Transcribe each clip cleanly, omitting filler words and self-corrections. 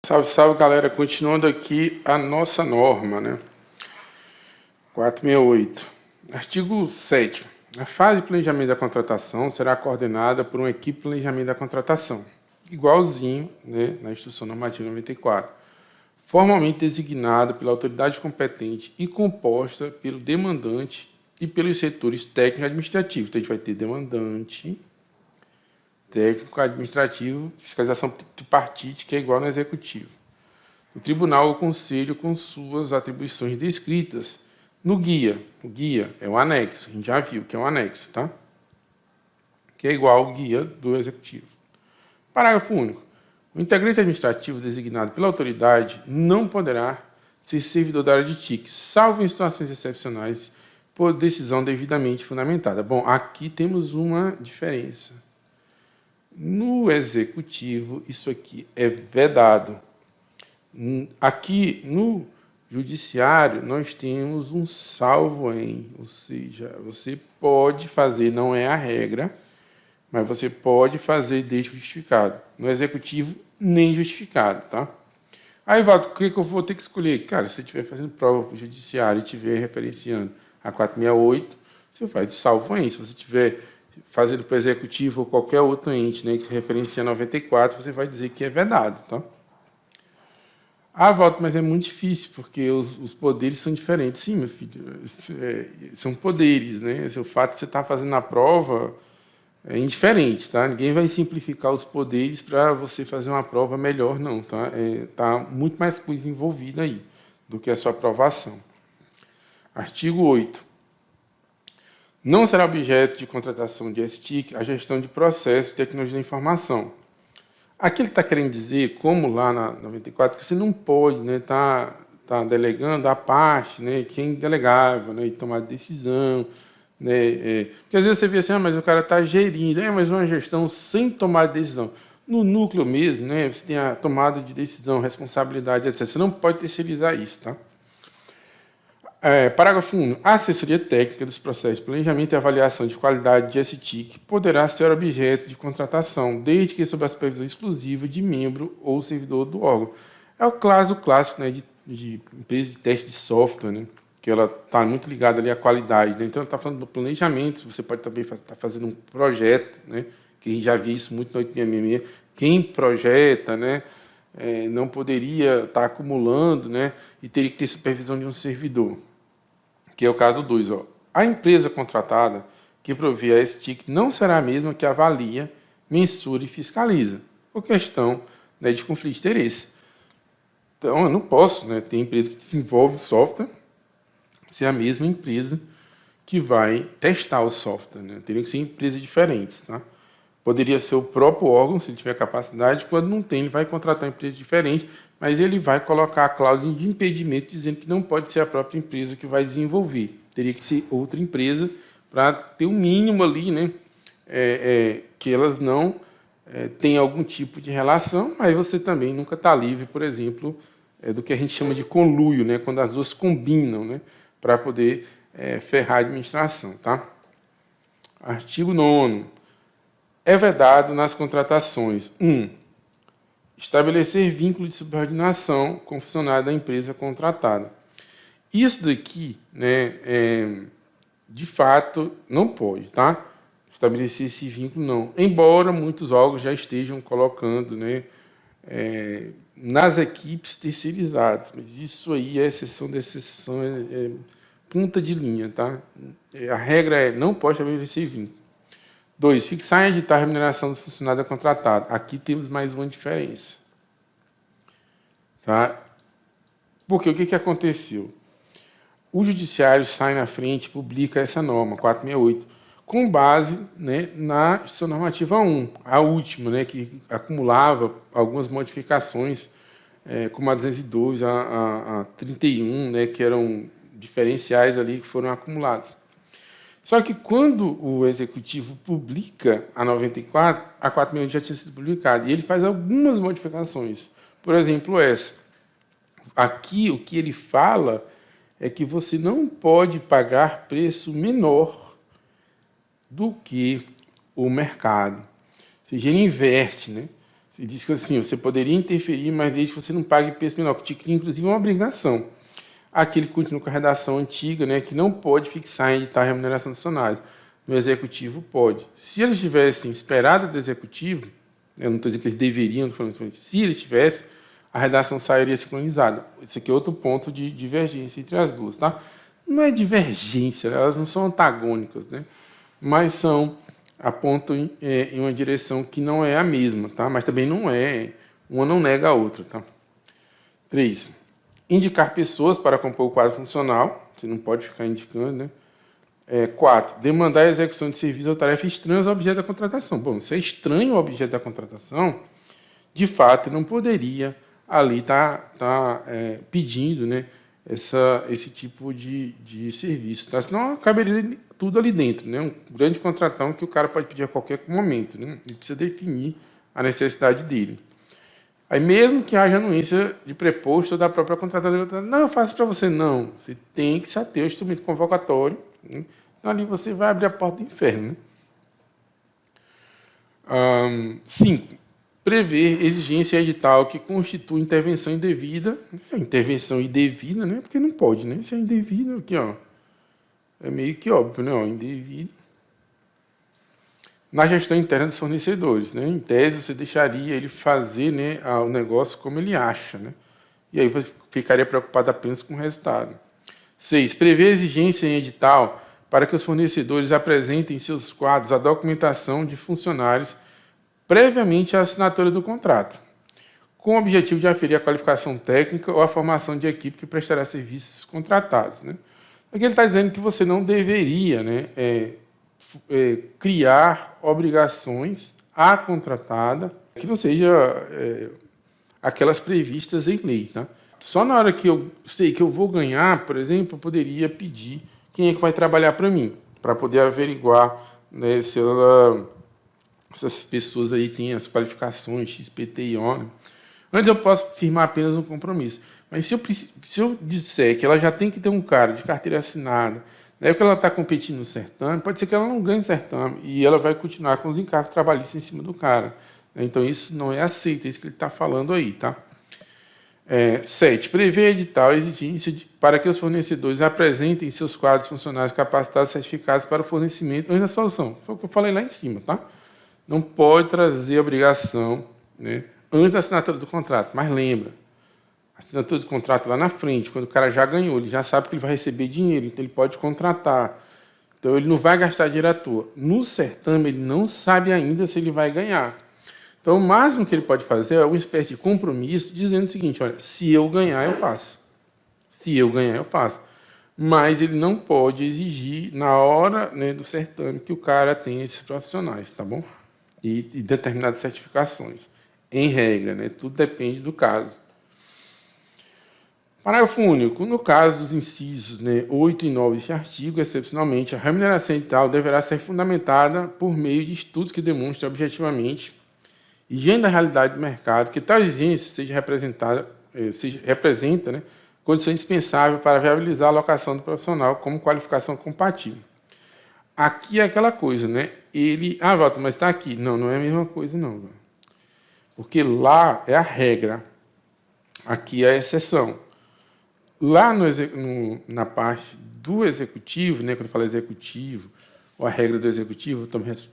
Salve, salve, galera. Continuando aqui a nossa norma, né? 468. Artigo 7º. A fase de planejamento da contratação será coordenada por uma equipe de planejamento da contratação, igualzinho, né, na Instrução Normativa 94, formalmente designada pela autoridade competente e composta pelo demandante e pelos setores técnico e administrativo. Então, a gente vai ter demandante, técnico, administrativo, fiscalização tripartite, que é igual no executivo. O tribunal ou o conselho com suas atribuições descritas no guia. O guia é um anexo, a gente já viu que é um anexo, tá? Que é igual ao guia do executivo. Parágrafo único. O integrante administrativo designado pela autoridade não poderá ser servidor da área de TIC, salvo em situações excepcionais por decisão devidamente fundamentada. Bom, aqui temos uma diferença. No executivo, isso aqui é vedado. Aqui no judiciário, nós temos um salvo em, ou seja, você pode fazer, não é a regra, mas você pode fazer desde justificado. No executivo, nem justificado, tá? Aí, Valdo, o que eu vou ter que escolher? Cara, se você estiver fazendo prova para o judiciário e estiver referenciando a 468, você faz salvo em. Se você estiver fazendo para o executivo ou qualquer outro ente, né, que se referencia a 94, você vai dizer que é vedado, tá? Ah, Walter, mas é muito difícil, porque os poderes são diferentes. Sim, meu filho, são poderes, né? O fato de você estar fazendo a prova é indiferente, tá? Ninguém vai simplificar os poderes para você fazer uma prova melhor, não, tá? Tá muito mais coisa envolvida aí do que a sua aprovação. Artigo 8º. Não será objeto de contratação de STIC a gestão de processos de tecnologia da informação. Aqui ele está querendo dizer, como lá na 94, que você não pode, né, tá delegando a parte, né, que é indelegável, né, de tomar decisão, né, porque às vezes você vê assim, mas o cara está gerindo, mas uma gestão sem tomar decisão. No núcleo mesmo, né, você tem a tomada de decisão, responsabilidade, etc. Você não pode terceirizar isso, tá? Parágrafo 1º. A assessoria técnica dos processos de planejamento e avaliação de qualidade de STIC poderá ser objeto de contratação, desde que sob a supervisão exclusiva de membro ou servidor do órgão. É o caso clássico, né, de empresa de teste de software, né, que ela está muito ligada ali à qualidade. Né? Então, ela está falando do planejamento, você pode também estar fazendo um projeto, né, que a gente já viu isso muito no 866. Quem projeta, né, não poderia estar acumulando, né, e teria que ter supervisão de um servidor, que é o caso 2. A empresa contratada que provê a STIC não será a mesma que avalia, mensura e fiscaliza, por questão, né, de conflito de interesse. Então, eu não posso, né, ter empresa que desenvolve software ser a mesma empresa que vai testar o software. Né? Teriam que ser empresas diferentes. Tá? Poderia ser o próprio órgão, se ele tiver capacidade. Quando não tem, ele vai contratar uma empresa diferente, mas ele vai colocar a cláusula de impedimento dizendo que não pode ser a própria empresa que vai desenvolver. Teria que ser outra empresa para ter o mínimo ali, né, que elas não tenham algum tipo de relação, mas você também nunca está livre, por exemplo, do que a gente chama de conluio, né, quando as duas combinam, né, para poder ferrar a administração. Tá? Artigo 9º. É vedado nas contratações 1. Estabelecer vínculo de subordinação com o funcionário da empresa contratada. Isso daqui, né, de fato, não pode, tá? Estabelecer esse vínculo, não. Embora muitos órgãos já estejam colocando, né, nas equipes terceirizadas. Mas isso aí é exceção da exceção, ponta de linha, tá? A regra é não pode estabelecer vínculo. 2. Fixar e editar a remuneração dos funcionários contratados. Aqui temos mais uma diferença. Tá? Porque o que aconteceu? O judiciário sai na frente e publica essa norma, 468, com base, né, na Instrução Normativa 1, a última, né, que acumulava algumas modificações, como a 202, a 31, né, que eram diferenciais ali que foram acumulados. Só que quando o executivo publica a 94, a 468 já tinha sido publicada, e ele faz algumas modificações. Por exemplo, essa. Aqui, o que ele fala é que você não pode pagar preço menor do que o mercado. Ou seja, ele inverte, né? Ele diz que assim, você poderia interferir, mas desde que você não pague peso menor, que te cria inclusive uma obrigação. Aquele que continua com a redação antiga, né, que não pode fixar em editar a remuneração dos funcionários. No executivo pode. Se eles tivessem esperado do executivo, eu não estou dizendo que eles deveriam, se eles tivessem, a redação sairia sincronizada. Esse aqui é outro ponto de divergência entre as duas, tá? Não é divergência, elas não são antagônicas, né? Mas apontam em uma direção que não é a mesma, tá? Mas também não é, uma não nega a outra, tá? 3. Indicar pessoas para compor o quadro funcional, você não pode ficar indicando, né? 4. Demandar a execução de serviço ou tarefa estranhas ao objeto da contratação. Bom, se é estranho ao objeto da contratação, de fato, não poderia ali estar pedindo, né, esse tipo de serviço. Tá? Senão, caberia tudo ali dentro. Né? Um grande contratão que o cara pode pedir a qualquer momento. Né? Ele precisa definir a necessidade dele. Aí, mesmo que haja anuência de preposto ou da própria contratadora, não, eu faço para você. Não, você tem que se ater ao instrumento convocatório. Né? Então, ali você vai abrir a porta do inferno. Né? 5. Prever exigência edital que constitui intervenção indevida. Intervenção indevida, né? Porque não pode, né? Se é indevido, aqui, ó. É meio que óbvio, né? Ó, indevido. Na gestão interna dos fornecedores, né? Em tese, você deixaria ele fazer, né, o negócio como ele acha, né? E aí você ficaria preocupado apenas com o resultado. 6. Prever exigência em edital para que os fornecedores apresentem em seus quadros a documentação de funcionários previamente à assinatura do contrato, com o objetivo de aferir a qualificação técnica ou a formação de equipe que prestará serviços contratados. Né? Aqui ele está dizendo que você não deveria, né, criar obrigações à contratada que não sejam aquelas previstas em lei. Tá? Só na hora que eu sei que eu vou ganhar, por exemplo, eu poderia pedir quem é que vai trabalhar para mim, para poder averiguar, né, se essas pessoas aí têm as qualificações XPTO. Né? Antes eu posso firmar apenas um compromisso. Mas se eu disser que ela já tem que ter um cara de carteira assinada, né, que ela está competindo no certame, pode ser que ela não ganhe o certame e ela vai continuar com os encargos trabalhistas em cima do cara. Né? Então isso não é aceito, é isso que ele está falando aí. Tá? 7. Prever edital exigência para que os fornecedores apresentem seus quadros funcionários capacitados e certificados para o fornecimento antes da solução. Foi o que eu falei lá em cima, tá? Não pode trazer obrigação, né, antes da assinatura do contrato. Mas lembra, a assinatura do contrato lá na frente, quando o cara já ganhou, ele já sabe que ele vai receber dinheiro, então ele pode contratar. Então ele não vai gastar dinheiro à toa. No certame, ele não sabe ainda se ele vai ganhar. Então o máximo que ele pode fazer é uma espécie de compromisso dizendo o seguinte, olha, se eu ganhar, eu faço. Se eu ganhar, eu faço. Mas ele não pode exigir, na hora, né, do certame, que o cara tenha esses profissionais, tá bom? E determinadas certificações. Em regra, né? Tudo depende do caso. Parágrafo único. No caso dos incisos, né, 8 e 9 deste artigo, excepcionalmente, a remuneração edital deverá ser fundamentada por meio de estudos que demonstrem objetivamente e diante da realidade do mercado que tal exigência representa, né, condição indispensável para viabilizar a alocação do profissional como qualificação compatível. Aqui é aquela coisa, né? Walter, mas está aqui. Não, não é a mesma coisa, não. Porque lá é a regra. Aqui é a exceção. Lá na parte do executivo, né, quando eu falo executivo, ou a regra do executivo, estamos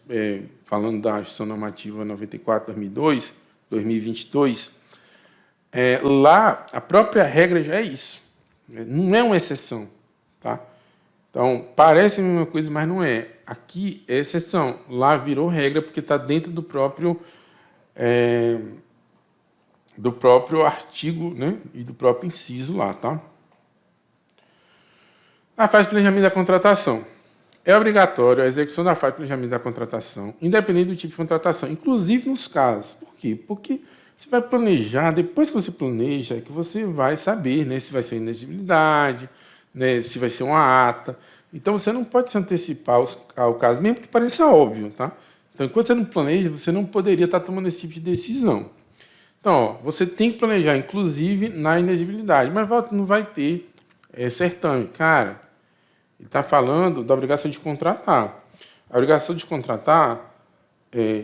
falando da Instrução Normativa 94/2022, lá a própria regra já é isso. Não é uma exceção. Tá? Então, parece a mesma coisa, mas não é. Aqui é exceção. Lá virou regra porque está dentro do próprio artigo, né, e do próprio inciso lá. Tá? A fase de planejamento da contratação. É obrigatório a execução da fase de planejamento da contratação, independente do tipo de contratação, inclusive nos casos. Por quê? Porque você vai planejar, depois que você planeja, é que você vai saber, né, se vai ser inexigibilidade, né, se vai ser uma ata. Então, você não pode se antecipar ao caso, mesmo que pareça óbvio. Tá? Então, enquanto você não planeja, você não poderia estar tomando esse tipo de decisão. Então, ó, você tem que planejar, inclusive, na inexigibilidade, mas não vai ter certame. Cara, ele está falando da obrigação de contratar. A obrigação de contratar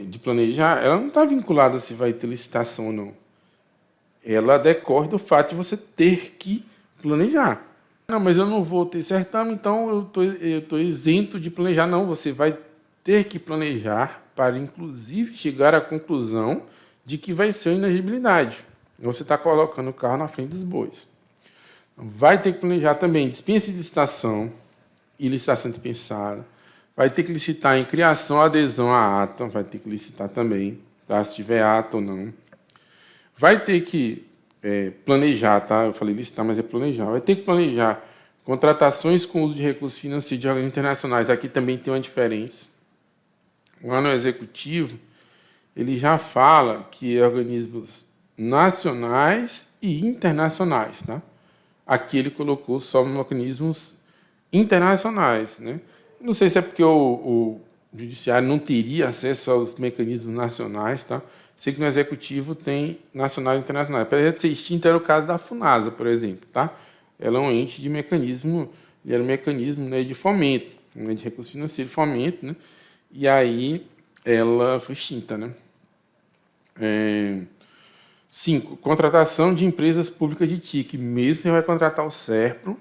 de planejar, ela não está vinculada se vai ter licitação ou não. Ela decorre do fato de você ter que planejar. Não, mas eu não vou ter certame, então eu tô isento de planejar. Não, você vai ter que planejar para, inclusive, chegar à conclusão de que vai ser uma inagibilidade. Você está colocando o carro na frente dos bois. Vai ter que planejar também dispensa de licitação e licitação dispensada. Vai ter que licitar em criação ou adesão à ata. Vai ter que licitar também, tá? Se tiver ata ou não. Vai ter que planejar, tá? Eu falei licitar, mas é planejar. Vai ter que planejar contratações com uso de recursos financeiros de organismos internacionais. Aqui também tem uma diferença. Lá no executivo, ele já fala que é organismos nacionais e internacionais, tá? Aqui ele colocou só organismos internacionais, né? Não sei se é porque o judiciário não teria acesso aos mecanismos nacionais, tá? Sei que no executivo tem nacional e internacional. Apesar de ser extinto, era o caso da FUNASA, por exemplo, tá? Ela é um ente de mecanismo, era um mecanismo, né, de fomento, né, de recurso financeiro de fomento, né? E aí ela foi extinta, né? 5. Contratação de empresas públicas de TIC. Mesmo que vai contratar o SERPRO.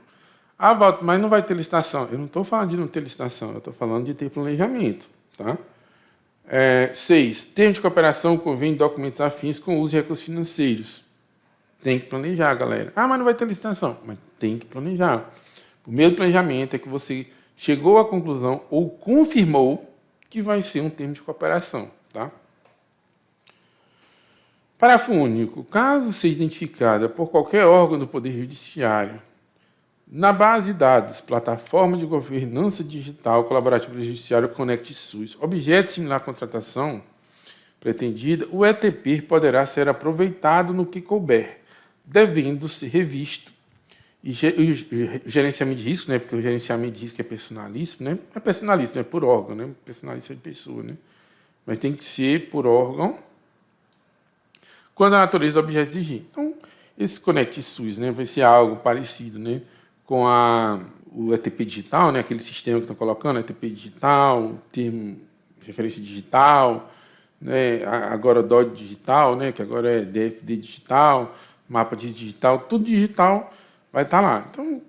Ah, Walter, mas não vai ter licitação. Eu não estou falando de não ter licitação, eu estou falando de ter planejamento. Tá? 6. Termo de cooperação, convênio e documentos afins com uso de recursos financeiros. Tem que planejar, galera. Ah, mas não vai ter licitação. Mas tem que planejar. O meu planejamento é que você chegou à conclusão ou confirmou que vai ser um termo de cooperação. Tá? Parágrafo único. Caso seja identificada por qualquer órgão do Poder Judiciário, na base de dados, plataforma de governança digital colaborativa do Judiciário Conect SUS, objeto similar à contratação pretendida, o ETP poderá ser aproveitado no que couber, devendo ser revisto. E o gerenciamento de risco, né, porque o gerenciamento de risco é personalíssimo, né? É personalíssimo, é por órgão, né? Personalíssimo é de pessoa, né? Mas tem que ser por órgão quando a natureza do objeto exigir. Então, esse Conect SUS, né, vai ser algo parecido, né, com o ETP digital, né, aquele sistema que estão colocando, ETP digital, termo referência digital, né, agora DOD digital, né, que agora é DFD digital, mapa digital, tudo digital vai estar lá. Então,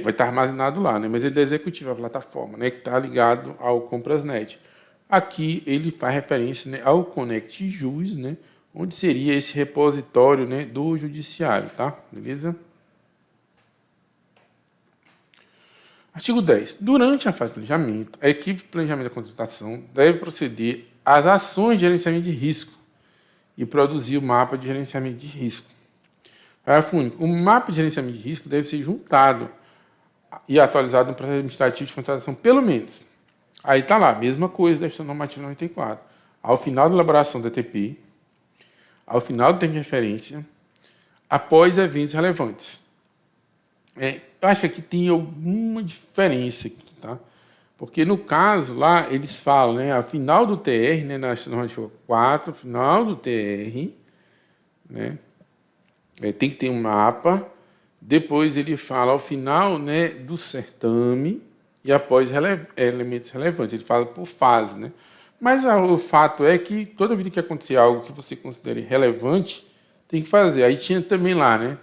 vai estar armazenado lá, né, mas ele é executivo, a plataforma, né, que está ligado ao Comprasnet. Aqui ele faz referência, né, ao Conect JUS, né, onde seria esse repositório, né, do judiciário, tá? Beleza? Artigo 10. Durante a fase de planejamento, a equipe de planejamento da contratação deve proceder às ações de gerenciamento de risco e produzir o mapa de gerenciamento de risco. Parágrafo único. O mapa de gerenciamento de risco deve ser juntado e atualizado no processo administrativo de contratação, pelo menos. Aí está lá, mesma coisa da Instituição Normativa 94. Ao final da elaboração do ETP, ao final do termo de referência, após eventos relevantes. Eu acho que aqui tem alguma diferença, aqui, tá? Porque, no caso, lá, eles falam, né, ao final do TR, né, na normativa 4, final do TR, né, tem que ter um mapa, depois ele fala ao final, né, do certame e após elementos relevantes. Ele fala por fase, né? Mas o fato é que toda vida que acontecer algo que você considere relevante, tem que fazer. Aí tinha também lá, né,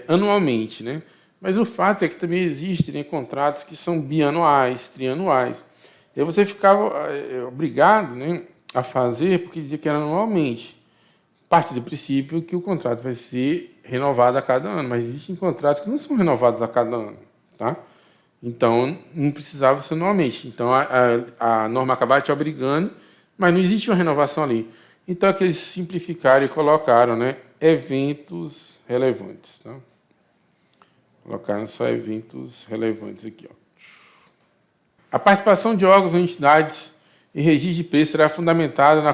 anualmente, né? Mas o fato é que também existem, né, contratos que são bianuais, trianuais. E aí você ficava obrigado, né, a fazer porque dizia que era anualmente. Parte do princípio que o contrato vai ser renovado a cada ano, mas existem contratos que não são renovados a cada ano, tá? Então, não precisava ser anualmente. Então, a norma acabava te obrigando, mas não existe uma renovação ali. Então, é que eles simplificaram e colocaram, né, eventos relevantes. Tá? Colocaram só eventos relevantes aqui. Ó. A participação de órgãos ou entidades em registro de preço será fundamentada na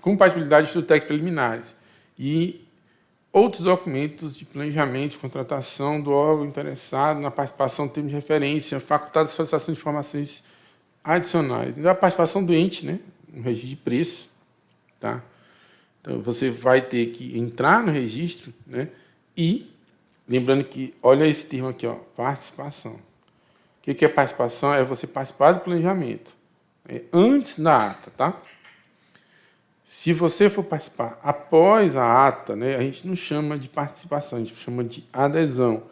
compatibilidade de estudos técnicos preliminares e outros documentos de planejamento de contratação do órgão interessado na participação do termo de referência, facultado de solicitação de informações adicionais. A participação do ente, né, no registro de preço. Tá? Então, você vai ter que entrar no registro, né, e, lembrando que, olha esse termo aqui, ó, participação. O que é participação? É você participar do planejamento. Antes da ata, tá? Se você for participar após a ata, né, a gente não chama de participação, a gente chama de adesão,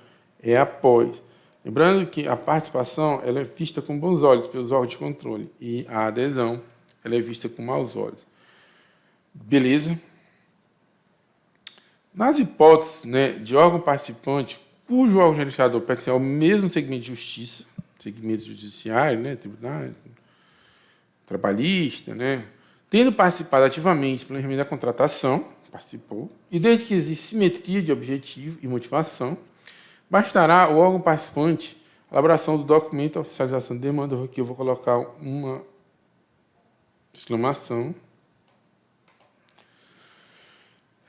é após. Lembrando que a participação ela é vista com bons olhos pelos órgãos de controle e a adesão ela é vista com maus olhos. Beleza? Nas hipóteses, né, de órgão participante cujo órgão gerenciador pertence ao mesmo segmento de justiça, segmento judiciário, né, tribunal, trabalhista, né, tendo participado ativamente do planejamento da contratação, participou, e desde que existe simetria de objetivo e motivação, bastará ao órgão participante a elaboração do documento de oficialização de demanda. Aqui eu vou colocar uma exclamação.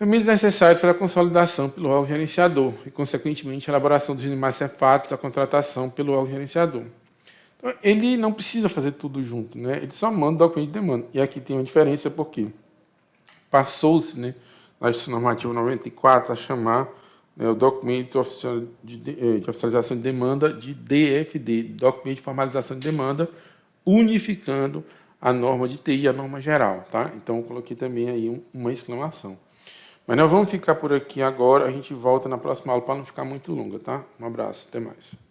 Remédios necessários para a consolidação pelo órgão gerenciador e, consequentemente, a elaboração dos demais fatos da contratação pelo órgão gerenciador. Então, ele não precisa fazer tudo junto, né? Ele só manda o documento de demanda. E aqui tem uma diferença porque passou-se, né, na Instituição Normativa 94 a chamar, né, o documento de oficialização de demanda de DFD, documento de formalização de demanda, unificando a norma de TI e a norma geral, tá? Então, eu coloquei também aí uma exclamação. Mas nós vamos ficar por aqui agora, a gente volta na próxima aula para não ficar muito longa, tá? Um abraço, até mais.